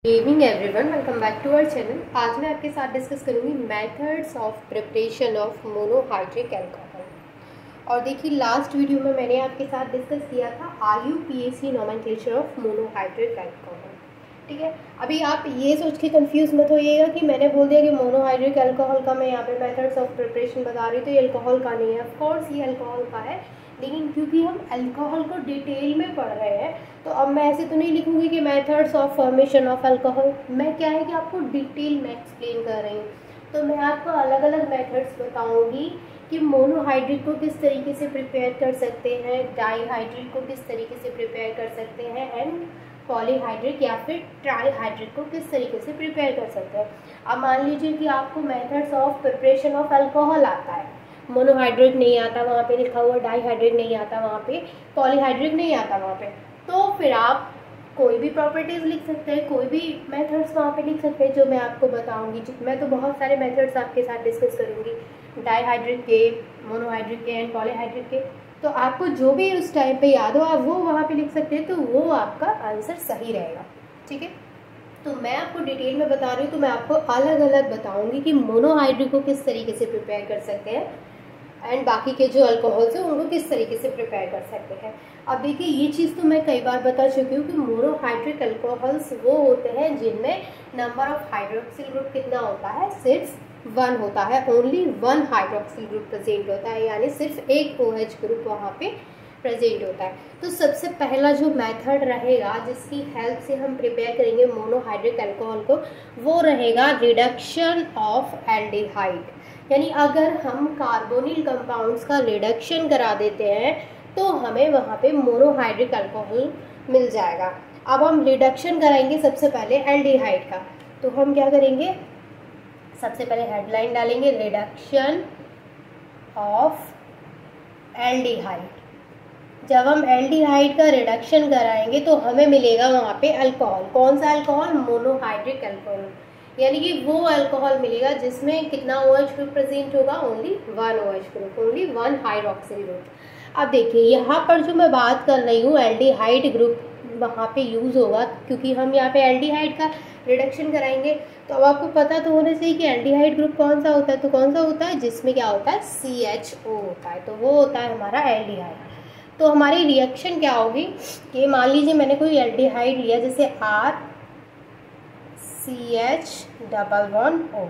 Good evening everyone, welcome back to our channel. आज मैं आपके साथ डिस्कस करूंगी methods of preparation of monohydric alcohol. और देखिए, लास्ट वीडियो में मैंने आपके साथ डिस्कस किया था IUPAC nomenclature of monohydric alcohol. ठीक है, अभी आप ये सोच के कंफ्यूज मत होइएगा कि मैंने बोल दिया कि मोनोहाइड्रिक अल्कोहल का मैं यहाँ पे मेथड्स ऑफ प्रिपरेशन बता रही हूँ तो ये अल्कोहल का नहीं है। ऑफकोर्स ये अल्कोहल का है, लेकिन क्योंकि हम अल्कोहल को डिटेल में पढ़ रहे हैं तो अब मैं ऐसे तो नहीं लिखूंगी कि methods of formation of alcohol. मैं क्या है कि आपको डिटेल में एक्सप्लेन कर रही हूँ, तो मैं आपको अलग अलग मेथड्स बताऊंगी कि मोनोहाइड्रिक को किस तरीके से प्रिपेयर कर सकते हैं, डाईहाइड्रिक को किस तरीके से प्रिपेयर कर सकते हैं, एंड पॉलीहाइड्रिक या फिर ट्राईहाइड्रिक को किस तरीके से प्रिपेयर कर सकते हैं। अब मान लीजिए कि आपको methods of preparation of alcohol आता है, मोनोहाइड्रिक नहीं आता, वहाँ पे लिखा हुआ डाईहाइड्रिक नहीं आता, वहाँ पे पॉलीहाइड्रिक नहीं आता वहाँ पे, तो फिर आप कोई भी प्रॉपर्टीज़ लिख सकते हैं, कोई भी मेथड्स वहाँ पे लिख सकते हैं जो मैं आपको बताऊंगी। मैं तो बहुत सारे मेथड्स आपके साथ डिस्कस करूँगी, डाईहाइड्रिक के, मोनोहाइड्रिक के एंड पॉलीहाइड्रिक के। तो आपको जो भी उस टाइम पे याद हो आप वो वहाँ पे लिख सकते हैं, तो वो आपका आंसर सही रहेगा। ठीक है, तो मैं आपको डिटेल में बता रही हूँ, तो मैं आपको अलग अलग बताऊँगी कि मोनोहाइड्रिक को किस तरीके से प्रिपेयर कर सकते हैं एंड बाकी के जो अल्कोहल्स हैं उनको किस तरीके से प्रिपेयर कर सकते हैं। अब देखिए, ये चीज़ तो मैं कई बार बता चुकी हूँ कि मोनोहाइड्रिक अल्कोहल्स वो होते हैं जिनमें नंबर ऑफ हाइड्रोक्सिल ग्रुप कितना होता है, सिर्फ 1 होता है, ओनली 1 हाइड्रोक्सिल ग्रुप प्रेजेंट होता है, यानी सिर्फ एक OH ग्रुप वहाँ पे प्रेजेंट होता है। तो सबसे पहला जो मेथड रहेगा जिसकी हेल्प से हम प्रिपेयर करेंगे मोनोहाइड्रिक अल्कोहल को, वो रहेगा रिडक्शन ऑफ एल्डिहाइड। यानी अगर हम कार्बोनिल कंपाउंड्स का रिडक्शन करा देते हैं तो हमें वहाँ पे मोनोहाइड्रिक अल्कोहल मिल जाएगा। अब हम रिडक्शन कराएंगे सबसे पहले एल्डिहाइड का, तो हम क्या करेंगे, सबसे पहले हेडलाइन डालेंगे रिडक्शन ऑफ एल्डिहाइड। जब हम एल्डिहाइड का रिडक्शन कराएंगे तो हमें मिलेगा वहाँ पे अल्कोहल। कौन सा अल्कोहल? मोनोहाइड्रिक अल्कोहल, यानी कि वो अल्कोहल मिलेगा जिसमें कितना OH ग्रुप प्रेजेंट होगा, only 1 OH group, only 1 hydroxyl group. अब देखिए, यहाँ पर जो मैं बात कर रही हूँ एल्डिहाइड ग्रुप वहाँ पे यूज़ होगा, क्योंकि हम यहाँ पे एल्डिहाइड का रिडक्शन कराएंगे। तो अब आपको पता तो होना चाहिए कि एल्डिहाइड ग्रुप कौन सा होता है, तो कौन सा होता है जिसमें क्या होता है, CHO होता है, तो वो होता है हमारा एल्डिहाइड। तो हमारी रिएक्शन क्या होगी कि मान लीजिए मैंने कोई एल्डिहाइड लिया, जैसे RCH⸻O,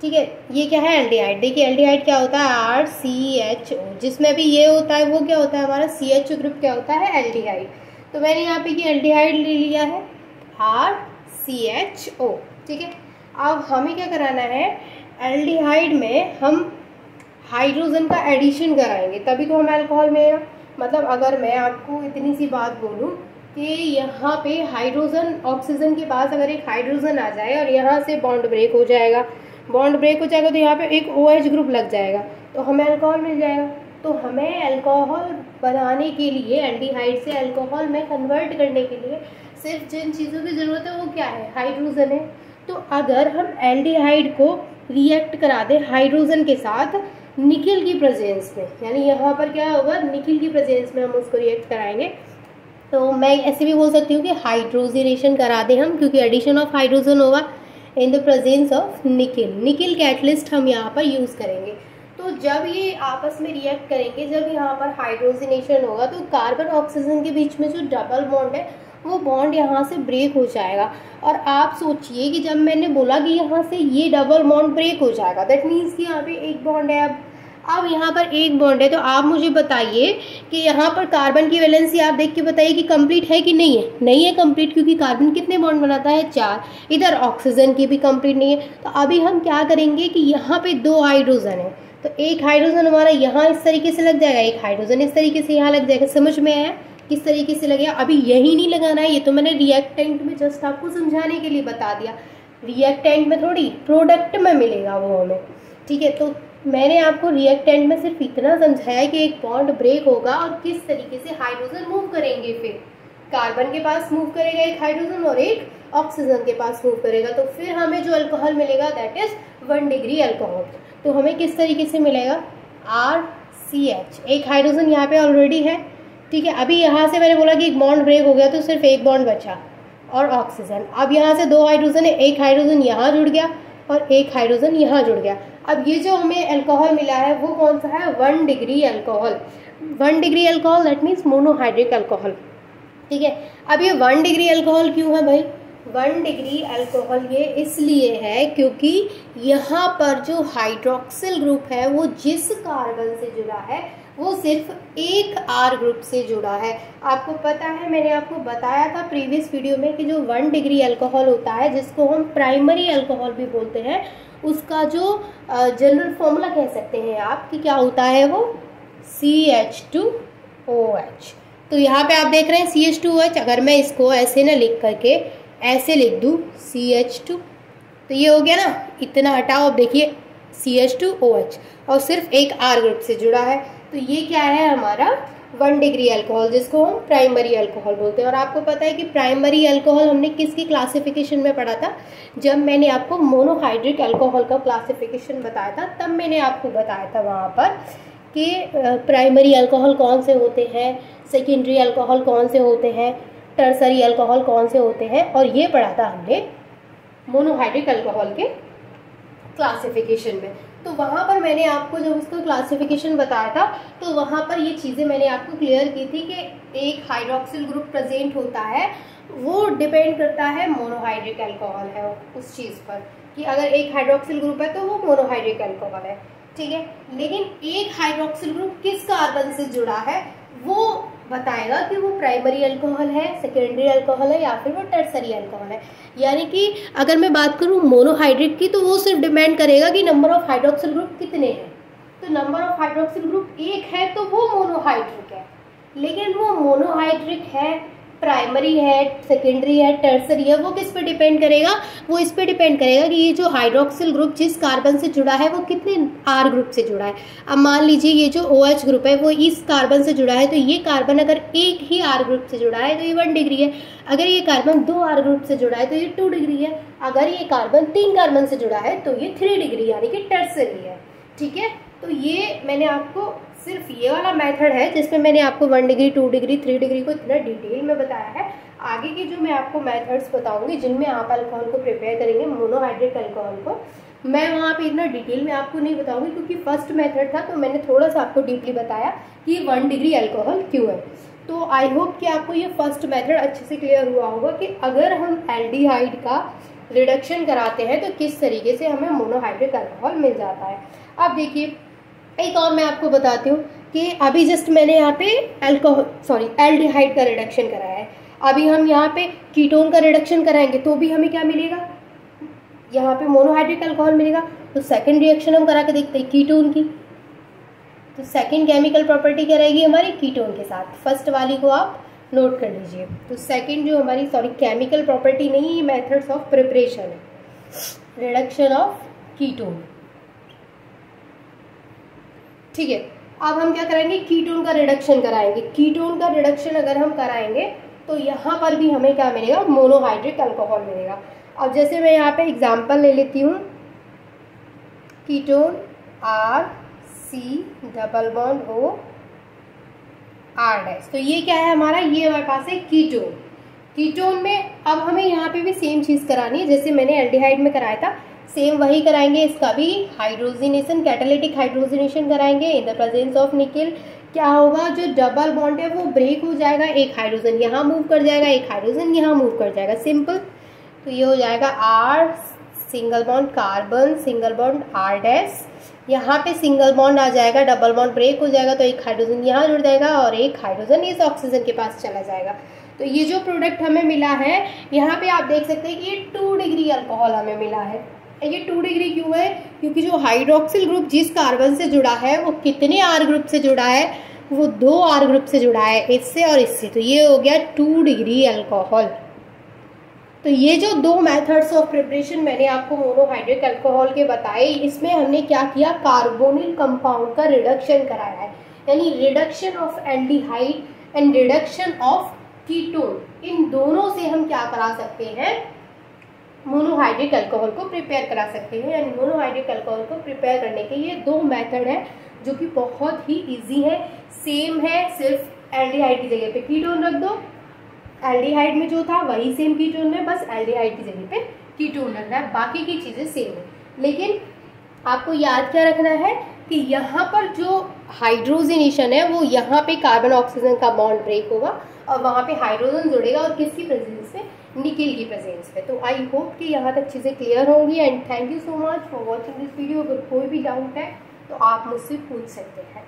ठीक है, ये क्या है, एल्डिहाइड। देखिए एल्डिहाइड क्या होता है, RCHO, जिसमें भी ये होता है वो क्या होता है, हमारा CHO ग्रुप क्या होता है, एल्डिहाइड। तो मैंने यहाँ पे ये एल्डिहाइड ले लिया है RCHO। ठीक है, अब हमें क्या कराना है, एल्डिहाइड में हम हाइड्रोजन का एडिशन कराएंगे तभी तो हमें अल्कोहल मिलेगा। मतलब अगर मैं आपको इतनी सी बात बोलूँ कि यहाँ पे हाइड्रोजन, ऑक्सीजन के पास अगर एक हाइड्रोजन आ जाए और यहाँ से बॉन्ड ब्रेक हो जाएगा, बॉन्ड ब्रेक हो जाएगा तो यहाँ पे एक OH ग्रुप लग जाएगा, तो हमें अल्कोहल मिल जाएगा। तो हमें अल्कोहल बनाने के लिए, एल्डिहाइड से अल्कोहल में कन्वर्ट करने के लिए सिर्फ जिन चीज़ों की ज़रूरत है वो क्या है, हाइड्रोजन है। तो अगर हम एल्डिहाइड को रिएक्ट करा दें हाइड्रोजन के साथ निकिल की प्रेजेंस में, यानी यहाँ पर क्या होगा, निकिल की प्रेजेंस में हम उसको रिएक्ट कराएंगे, तो मैं ऐसे भी बोल सकती हूँ कि हाइड्रोजनेशन करा दें हम, क्योंकि एडिशन ऑफ हाइड्रोजन होगा in the presence of nickel. Nickel catalyst हम यहाँ पर यूज़ करेंगे। तो जब ये आपस में रिएक्ट करेंगे, जब यहाँ पर हाइड्रोजनेशन होगा तो कार्बन ऑक्सीजन के बीच में जो डबल बॉन्ड है वो बॉन्ड यहाँ से ब्रेक हो जाएगा। और आप सोचिए कि जब मैंने बोला कि यहाँ से ये डबल बॉन्ड ब्रेक हो जाएगा, दैट मीन्स कि यहाँ पे एक बॉन्ड है, अब यहाँ पर एक बॉन्ड है, तो आप मुझे बताइए कि यहाँ पर कार्बन की वैलेंसी आप देख के बताइए कि कंप्लीट है कि नहीं है। नहीं है कंप्लीट, क्योंकि कार्बन कितने बॉन्ड बनाता है, 4। इधर ऑक्सीजन की भी कंप्लीट नहीं है। तो अभी हम क्या करेंगे कि यहाँ पे 2 हाइड्रोजन है, तो एक हाइड्रोजन हमारा यहाँ इस तरीके से लग जाएगा, एक हाइड्रोजन इस तरीके से यहाँ लग जाएगा। समझ में आया किस तरीके से लगेगा? अभी यही नहीं लगाना है, ये तो मैंने रिएक्टेंट में जस्ट आपको समझाने के लिए बता दिया। रिएक्टेंट में थोड़ी, प्रोडक्ट में मिलेगा वो हमें। ठीक है, तो मैंने आपको रिएक्टेंट में सिर्फ इतना समझाया कि एक बॉन्ड ब्रेक होगा और किस तरीके से हाइड्रोजन मूव करेंगे। फिर कार्बन के पास मूव करेगा एक हाइड्रोजन और एक ऑक्सीजन के पास मूव करेगा, तो फिर हमें जो अल्कोहल मिलेगा दैट इज 1 डिग्री अल्कोहल। तो हमें किस तरीके से मिलेगा, RCH, एक हाइड्रोजन यहाँ पे ऑलरेडी है। ठीक है, अभी यहाँ से मैंने बोला कि एक बॉन्ड ब्रेक हो गया तो सिर्फ एक बॉन्ड बचा, और ऑक्सीजन। अब यहाँ से 2 हाइड्रोजन है, एक हाइड्रोजन यहाँ जुड़ गया और एक हाइड्रोजन यहाँ जुड़ गया। अब ये जो हमें अल्कोहल मिला है वो कौन सा है, 1 degree alcohol. 1 degree alcohol that means monohydric alcohol. ठीक है, अब ये 1 डिग्री अल्कोहल क्यों है भाई, 1 डिग्री अल्कोहल ये इसलिए है क्योंकि यहाँ पर जो हाइड्रोक्सिल ग्रुप है वो जिस कार्बन से जुड़ा है वो सिर्फ एक R ग्रुप से जुड़ा है। आपको पता है, मैंने आपको बताया था प्रीवियस वीडियो में कि जो 1 डिग्री अल्कोहल होता है जिसको हम प्राइमरी अल्कोहल भी बोलते हैं, उसका जो जनरल फॉर्मूला कह सकते हैं आप कि क्या होता है वो CH2OH। तो यहाँ पे आप देख रहे हैं CH2OH, अगर मैं इसको ऐसे ना लिख करके ऐसे लिख दूँ CH2, तो ये हो गया ना, इतना हटाओ, अब देखिए CH2OH और सिर्फ एक R ग्रुप से जुड़ा है। तो ये क्या है हमारा 1 डिग्री अल्कोहल, जिसको हम प्राइमरी अल्कोहल बोलते हैं। और आपको पता है कि प्राइमरी अल्कोहल हमने किसकी क्लासिफिकेशन में पढ़ा था, जब मैंने आपको मोनोहाइड्रिक अल्कोहल का क्लासिफिकेशन बताया था, तब मैंने आपको बताया था वहाँ पर कि प्राइमरी अल्कोहल कौन से होते हैं, सेकेंडरी अल्कोहल कौन से होते हैं, टर्सरी अल्कोहल कौन से होते हैं, और ये पढ़ा था हमने मोनोहाइड्रिक अल्कोहल के क्लासिफिकेशन में। तो वहाँ पर मैंने आपको जब उसका क्लासिफिकेशन बताया था तो वहाँ पर ये चीज़ें मैंने आपको क्लियर की थी कि एक हाइड्रोक्सिल ग्रुप प्रेजेंट होता है, वो डिपेंड करता है मोनोहाइड्रिक अल्कोहल है उस चीज़ पर, कि अगर एक हाइड्रोक्सिल ग्रुप है तो वो मोनोहाइड्रिक अल्कोहल है। ठीक है, लेकिन एक हाइड्रोक्सिल ग्रुप किस कार्बन से जुड़ा है वो बताएगा कि वो प्राइमरी अल्कोहल है, सेकेंडरी अल्कोहल है या फिर वो टर्सरी अल्कोहल है। यानी कि अगर मैं बात करूँ मोनोहाइड्रिक की तो वो सिर्फ डिपेंड करेगा कि नंबर ऑफ हाइड्रोक्सिल ग्रुप कितने हैं। तो नंबर ऑफ हाइड्रोक्सिल ग्रुप 1 है तो वो मोनोहाइड्रिक है, लेकिन वो मोनोहाइड्रिक है, प्राइमरी है, सेकेंडरी है, टर्सरी है, वो किस पे डिपेंड करेगा, वो इस पे डिपेंड करेगा कि ये जो हाइड्रोक्सिल ग्रुप जिस कार्बन से जुड़ा है वो कितने R ग्रुप से जुड़ा है। अब मान लीजिए ये जो OH ग्रुप है वो इस कार्बन से जुड़ा है, तो ये कार्बन अगर एक ही R ग्रुप से जुड़ा है तो ये 1 डिग्री है, अगर ये कार्बन 2 R ग्रुप से जुड़ा है तो ये 2 डिग्री है, अगर ये कार्बन 3 कार्बन से जुड़ा है तो ये 3 डिग्री यानी कि टर्सरी है। ठीक है, तो ये मैंने आपको सिर्फ ये वाला मेथड है जिसमें मैंने आपको 1 डिग्री, 2 डिग्री, 3 डिग्री को इतना डिटेल में बताया है। आगे की जो मैं आपको मेथड्स बताऊंगी जिनमें आप अल्कोहल को प्रिपेयर करेंगे, मोनोहाइड्रिक अल्कोहल को, मैं वहाँ पे इतना डिटेल में आपको नहीं बताऊंगी क्योंकि फर्स्ट मेथड था तो मैंने थोड़ा सा आपको डीपली बताया कि 1 डिग्री अल्कोहल क्यों है। तो आई होप कि आपको ये फर्स्ट मेथड अच्छे से क्लियर हुआ होगा कि अगर हम एल्डिहाइड का रिडक्शन कराते हैं तो किस तरीके से हमें मोनोहाइड्रिक अल्कोहल मिल जाता है। अब देखिए एक और मैं आपको बताती हूँ कि अभी जस्ट मैंने यहाँ पे एल्डिहाइड का रिडक्शन कराया है, अभी हम यहाँ पे कीटोन का रिडक्शन कराएंगे तो भी हमें क्या मिलेगा, यहाँ पे मोनोहाइड्रिक अल्कोहल मिलेगा। तो सेकंड रिएक्शन हम करा के देखते हैं कीटोन की, तो सेकंड केमिकल प्रॉपर्टी क्या रहेगी हमारी कीटोन के साथ, फर्स्ट वाली को आप नोट कर लीजिए। तो सेकंड जो हमारी केमिकल प्रॉपर्टी नहीं, मेथड्स ऑफ प्रिपरेशन है, रिडक्शन ऑफ कीटोन। ठीक है, अब हम क्या कराएंगे, कीटोन का रिडक्शन कराएंगे। कीटोन का रिडक्शन अगर हम कराएंगे तो यहाँ पर भी हमें क्या मिलेगा, मोनोहाइड्रिक अल्कोहल मिलेगा। अब जैसे मैं यहाँ पे एग्जांपल ले लेती हूँ, ketone RC double bond O R', तो ये क्या है हमारा, ये हमारे पास है कीटोन। कीटोन में अब हमें यहाँ पे भी सेम चीज़ करानी है जैसे मैंने एल्डिहाइड में कराया था, सेम वही कराएंगे, इसका भी हाइड्रोजिनेशन, कैटालिटिक हाइड्रोजिनेशन कराएंगे इन द प्रेजेंस ऑफ निकेल। क्या होगा, जो डबल बॉन्ड है वो ब्रेक हो जाएगा, एक हाइड्रोजन यहाँ मूव कर जाएगा, एक हाइड्रोजन यहाँ मूव कर जाएगा, सिंपल। तो ये हो जाएगा R single bond carbon single bond R', यहाँ पे सिंगल बॉन्ड आ जाएगा, डबल बॉन्ड ब्रेक हो जाएगा तो एक हाइड्रोजन यहाँ जुड़ जाएगा और एक हाइड्रोजन इस ऑक्सीजन के पास चला जाएगा। तो ये जो प्रोडक्ट हमें मिला है यहाँ पे आप देख सकते हैं कि ये 2 डिग्री अल्कोहल हमें मिला है। ये 2 डिग्री क्यों है, क्योंकि जो हाइड्रोक्सिल ग्रुप जिस कार्बन से जुड़ा है वो कितने R ग्रुप से जुड़ा है, वो 2 R ग्रुप से जुड़ा है, इससे और इससे, तो ये हो गया 2 डिग्री अल्कोहल। तो ये जो 2 मेथड्स ऑफ प्रिपरेशन मैंने आपको मोनोहाइड्रिक अल्कोहल के बताए, इसमें हमने क्या किया, कार्बोनिल कंपाउंड का रिडक्शन कराया है, यानी reduction of aldehyde and reduction of ketone, इन दोनों से हम क्या करा सकते हैं, मोनोहाइड्रिक अल्कोहल को प्रिपेयर करा सकते हैं। यानी मोनोहाइड्रिक अल्कोहल को प्रिपेयर करने के ये 2 मेथड है जो कि बहुत ही इजी है, सेम है, सिर्फ एल्डिहाइड की जगह पे कीटोन रख दो, एल्डिहाइड में जो था वही सेम कीटोन में, बस एल्डिहाइड की जगह पे कीटोन रखना है, बाकी की चीज़ें सेम है। लेकिन आपको याद क्या रखना है कि यहाँ पर जो हाइड्रोजनेशन है वो यहाँ पे कार्बन ऑक्सीजन का बॉन्ड ब्रेक होगा और वहाँ पे हाइड्रोजन जुड़ेगा, और किसकी प्रेजेंस में, निकिल की प्रेजेंस में। तो आई होप कि यहाँ तक चीज़ें क्लियर होंगी and thank you so much for watching this video. अगर कोई भी डाउट है तो आप मुझसे पूछ सकते हैं।